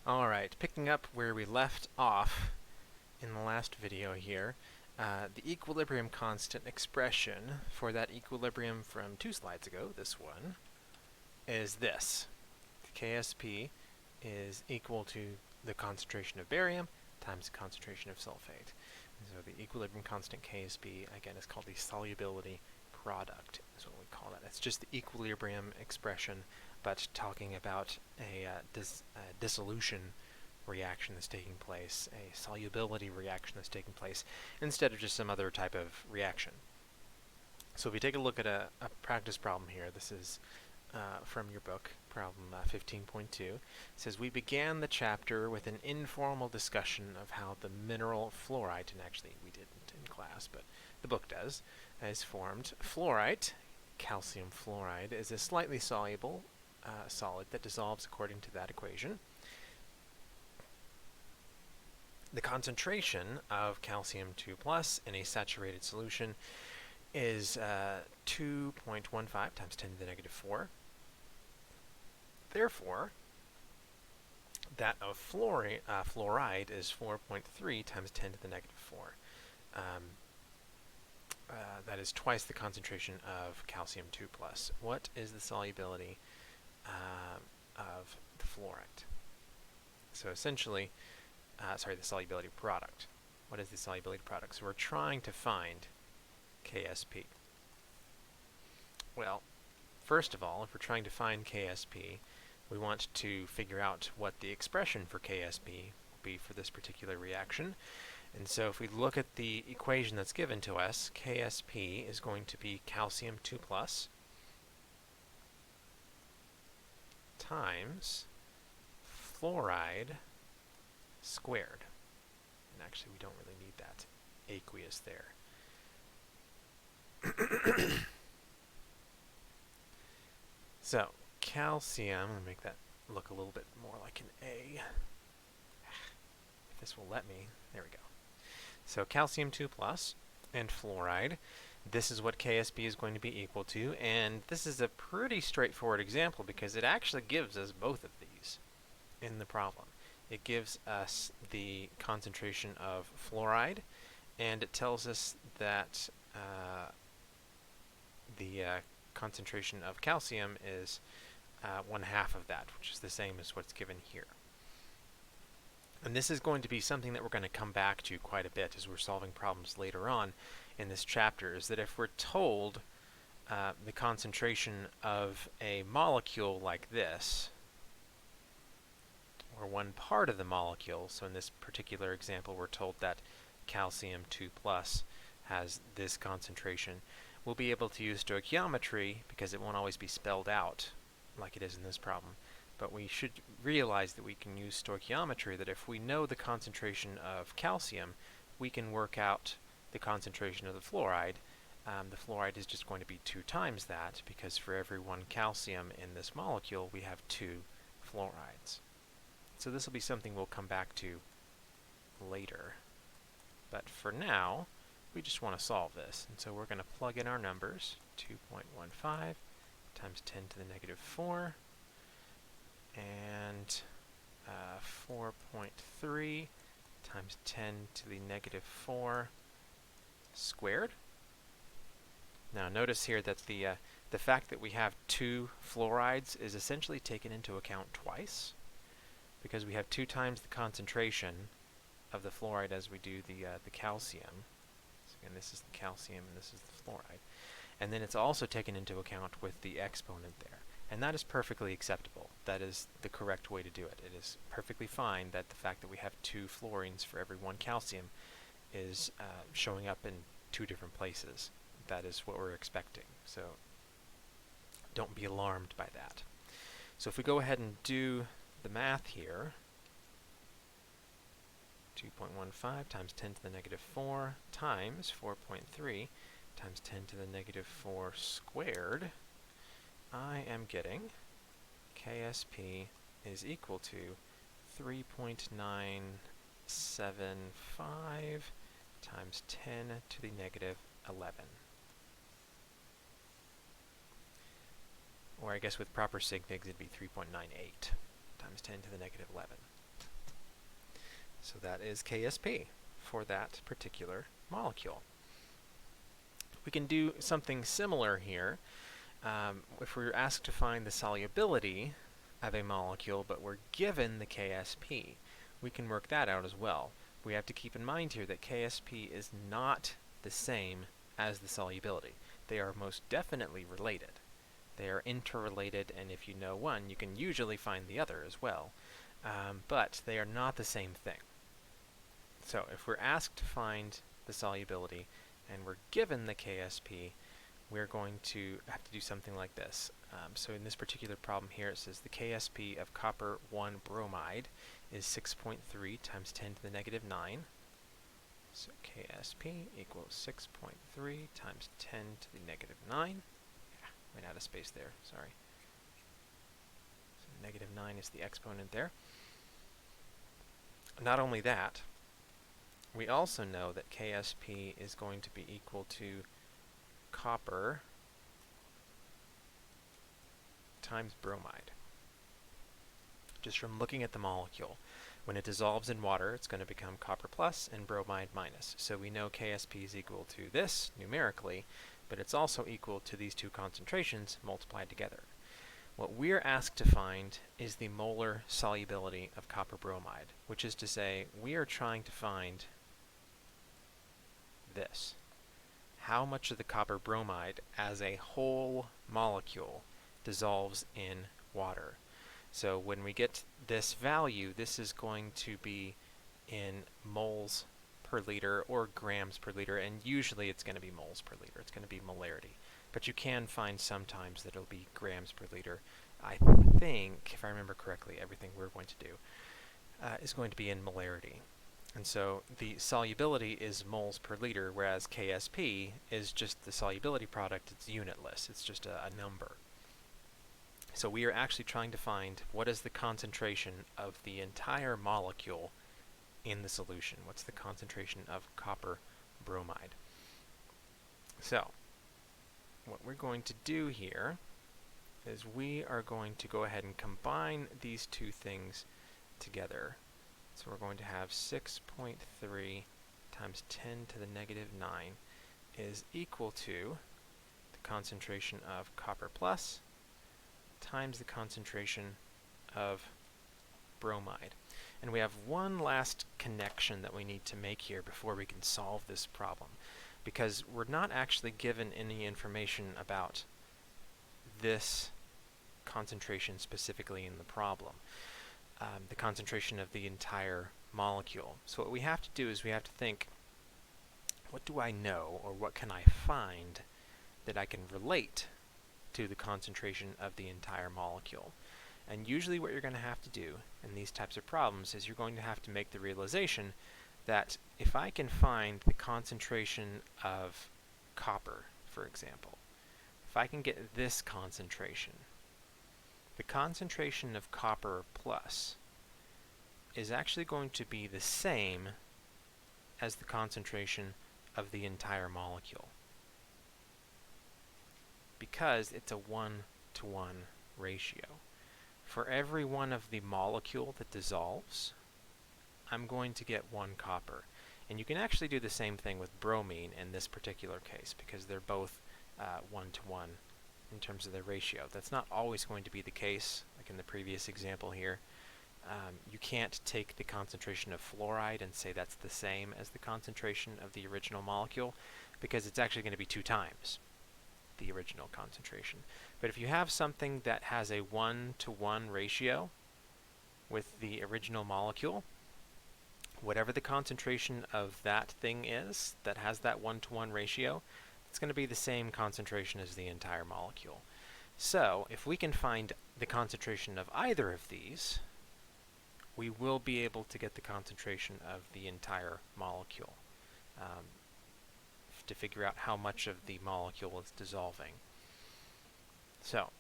Alright, picking up where we left off in the last video here, the equilibrium constant expression for that equilibrium from 2 slides ago, this one, is this. KSP is equal to the concentration of barium times the concentration of sulfate. And so the equilibrium constant KSP, again, is called the solubility product, is what we call it. It's just the equilibrium expression, but talking about a dissolution reaction that's taking place, a solubility reaction that's taking place, instead of just some other type of reaction. So if we take a look at a practice problem here, this is from your book, problem 15.2. It says, we began the chapter with an informal discussion of how the mineral fluorite, and actually we didn't in class, but the book does, is formed. Fluorite, calcium fluoride, is a slightly soluble solid that dissolves according to that equation. The concentration of calcium 2 plus in a saturated solution is 2.15 times 10 to the negative 4. Therefore, that of fluoride is 4.3 times 10 to the negative 4. That is twice the concentration of calcium 2 plus. What is the solubility of the fluoride? So essentially, the solubility product. What is the solubility product? So we're trying to find KSP. Well, first of all, if we're trying to find KSP, we want to figure out what the expression for KSP will be for this particular reaction. And so if we look at the equation that's given to us, KSP is going to be calcium 2 plus times fluoride squared. And actually we don't really need that aqueous there. So calcium, I'm going to make that look a little bit more like an A. If this will let me, there we go. So calcium 2 plus and fluoride, this is what KSP is going to be equal to, and this is a pretty straightforward example because it actually gives us both of these in the problem. It gives us the concentration of fluoride, and it tells us that the concentration of calcium is 1/2 of that, which is the same as what's given here. And this is going to be something that we're going to come back to quite a bit as we're solving problems later on in this chapter, is that if we're told the concentration of a molecule like this, or one part of the molecule, so in this particular example we're told that calcium 2 plus has this concentration, we'll be able to use stoichiometry because it won't always be spelled out like it is in this problem. But we should realize that we can use stoichiometry, that if we know the concentration of calcium, we can work out the concentration of the fluoride. The fluoride is just going to be 2 times that, because for every 1 calcium in this molecule, we have 2 fluorides. So this will be something we'll come back to later. But for now, we just want to solve this. And so we're going to plug in our numbers, 2.15 times 10 to the negative 4. And 4.3 times 10 to the negative 4 squared. Now notice here that the fact that we have 2 fluorides is essentially taken into account twice, because we have 2 times the concentration of the fluoride as we do the calcium. So again, this is the calcium and this is the fluoride. And then it's also taken into account with the exponent there. And that is perfectly acceptable. That is the correct way to do it. It is perfectly fine that the fact that we have 2 fluorines for every 1 calcium is showing up in 2 different places. That is what we're expecting. So don't be alarmed by that. So if we go ahead and do the math here, 2.15 times 10 to the negative 4 times 4.3 times 10 to the negative 4 squared, I am getting KSP is equal to 3.975 times 10 to the negative 11. Or I guess with proper sig figs it'd be 3.98 times 10 to the negative 11. So that is KSP for that particular molecule. We can do something similar here. If we're asked to find the solubility of a molecule, but we're given the KSP, we can work that out as well. We have to keep in mind here that KSP is not the same as the solubility. They are most definitely related. They are interrelated, and if you know one, you can usually find the other as well. But they are not the same thing. So if we're asked to find the solubility and we're given the KSP, we're going to have to do something like this. So in this particular problem here, it says the KSP of copper 1 bromide is 6.3 times 10 to the negative 9. So KSP equals 6.3 times 10 to the negative 9. Went out of space there, sorry. So negative 9 is the exponent there. Not only that, we also know that KSP is going to be equal to copper times bromide. Just from looking at the molecule. When it dissolves in water, it's going to become copper plus and bromide minus. So we know KSP is equal to this numerically, but it's also equal to these two concentrations multiplied together. What we're asked to find is the molar solubility of copper bromide, which is to say we are trying to find this. How much of the copper bromide as a whole molecule dissolves in water. So when we get this value, this is going to be in moles per liter or grams per liter, and usually it's going to be moles per liter. It's going to be molarity. But you can find sometimes that it'll be grams per liter. I think, if I remember correctly, everything we're going to do is going to be in molarity. And so the solubility is moles per liter, whereas KSP is just the solubility product. It's unitless. It's just a number. So we are actually trying to find what is the concentration of the entire molecule in the solution. What's the concentration of copper bromide? So what we're going to do here is we are going to go ahead and combine these two things together. So we're going to have 6.3 times 10 to the negative 9 is equal to the concentration of copper plus times the concentration of bromide. And we have one last connection that we need to make here before we can solve this problem, because we're not actually given any information about this concentration specifically in the problem, the concentration of the entire molecule. So what we have to do is we have to think, what do I know, or what can I find that I can relate to the concentration of the entire molecule? And usually what you're going to have to do in these types of problems is you're going to have to make the realization that if I can find the concentration of copper, for example, if I can get this concentration, the concentration of copper plus is actually going to be the same as the concentration of the entire molecule, because it's a 1-to-1 ratio. For every one of the molecule that dissolves, I'm going to get 1 copper. And you can actually do the same thing with bromine in this particular case, because they're both 1-to-1 in terms of their ratio. That's not always going to be the case, like in the previous example here. You can't take the concentration of fluoride and say that's the same as the concentration of the original molecule, because it's actually going to be 2 times the original concentration. But if you have something that has a 1-to-1 ratio with the original molecule, whatever the concentration of that thing is that has that 1-to-1 ratio, it's going to be the same concentration as the entire molecule. So if we can find the concentration of either of these, we will be able to get the concentration of the entire molecule, to figure out how much of the molecule is dissolving. So,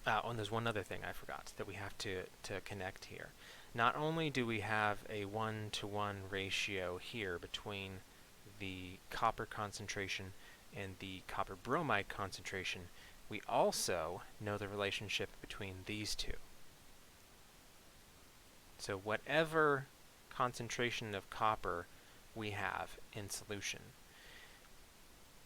and there's one other thing I forgot that we have to connect here. Not only do we have a 1-to-1 ratio here between the copper concentration and the copper bromide concentration, we also know the relationship between these two. So whatever concentration of copper we have in solution.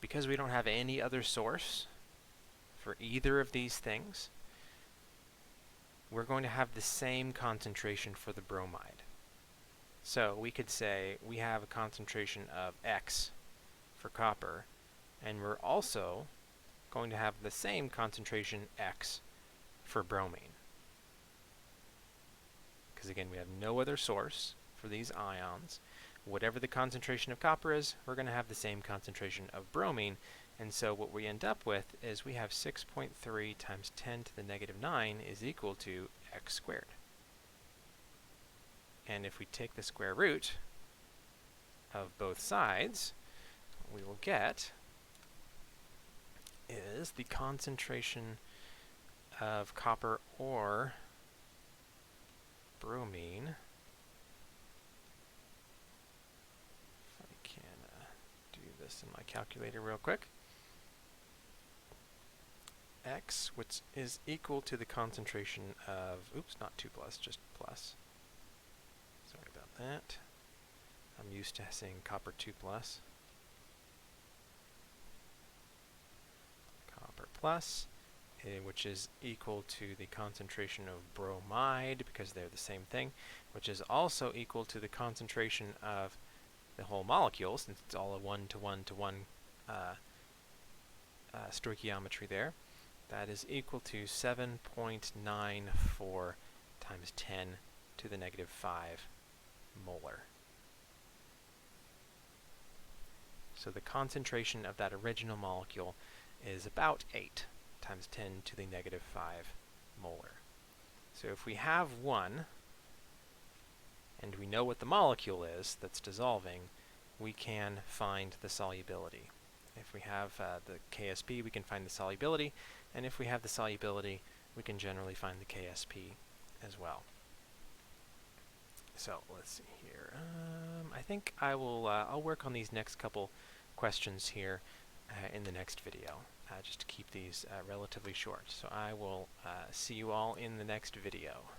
Because we don't have any other source for either of these things, we're going to have the same concentration for the bromide. So we could say we have a concentration of X for copper, and we're also going to have the same concentration X for bromine. Because again, we have no other source for these ions. Whatever the concentration of copper is, we're going to have the same concentration of bromine. And so what we end up with is we have 6.3 times 10 to the negative 9 is equal to X squared. And if we take the square root of both sides, what we will get is the concentration of copper or bromine. If I can do this in my calculator real quick. X, which is equal to the concentration of, oops, not 2 plus, just plus. Sorry about that. I'm used to saying copper 2 plus. Copper plus, which is equal to the concentration of bromide, because they're the same thing, which is also equal to the concentration of the whole molecule, since it's all a 1-to-1-to-1 stoichiometry there. That is equal to 7.94 times 10 to the negative 5 molar. So the concentration of that original molecule is about 8 times 10 to the negative 5 molar. So if we have one, and we know what the molecule is that's dissolving, we can find the solubility. If we have the KSP, we can find the solubility, and if we have the solubility, we can generally find the KSP as well. So let's see here. I think I'll work on these next couple questions here in the next video, just to keep these relatively short. So I will see you all in the next video.